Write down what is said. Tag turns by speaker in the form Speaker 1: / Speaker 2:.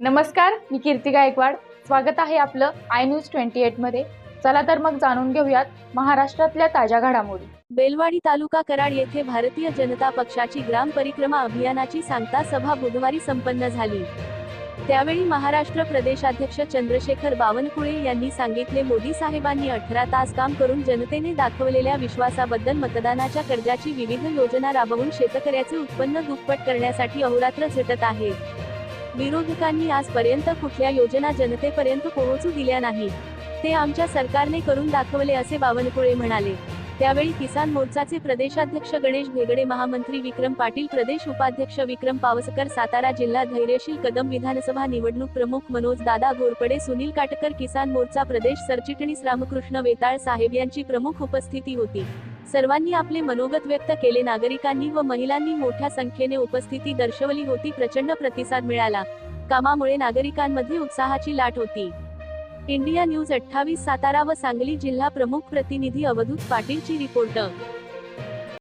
Speaker 1: नमस्कार, मी कीर्ती गायकवाड. स्वागत आहे आपलं आय न्यूज 28 मध्ये. चला तर मग जाणून घेऊयात महाराष्ट्रातल्या ताज्या घडामोडी.
Speaker 2: बेलवाडी तालुका कराड येथे भारतीय जनता पक्षाची ग्राम परिक्रमा अभियानाची सांगता सभा बुधवारी संपन्न झाली. त्यावेळी महाराष्ट्र प्रदेशाध्यक्ष चंद्रशेखर बावनकुळे यांनी सांगितले, मोदी साहेबांनी 18 तास काम करून जनतेने दाखवलेल्या विश्वासाबद्दल मतदानाच्या कर्जाची विविध योजना राबवून शेतकऱ्याचे उत्पन्न दुप्पट करण्यासाठी अहोरात्र झटत आहेत. विरोधकांनी आजपर्यंत कुठल्या योजना जनतेपर्यंत पोहोचू दिल्या नाहीत. ते आमच्या सरकारने करून दाखवले असे बावनकुळे म्हणाले. त्यावेळी किसान मोर्चाचे प्रदेशाध्यक्ष गणेश भेगडे, महामंत्री विक्रम पाटील, प्रदेश उपाध्यक्ष विक्रम पावसकर, सातारा जिल्हा धैर्यशील कदम, विधानसभा निवडणूक प्रमुख मनोज दादा घोरपडे, सुनील काटकर, किसान मोर्चा प्रदेश सरचिटणीस रामकृष्ण वेताळ साहेब यांची प्रमुख उपस्थिती होती. सर्वांनी आपले मनोगत व्यक्त केले. नागरिकांनी व महिलांनी मोठ्या संख्येने उपस्थिती दर्शवली होती. प्रचंड प्रतिसाद मिळाला. कामामुळे नागरिकांमध्ये उत्साहाची लाट होती. इंडिया न्यूज 28 सातारा व सांगली जिल्हा प्रमुख प्रतिनिधी अवधूत पाटीलची रिपोर्ट.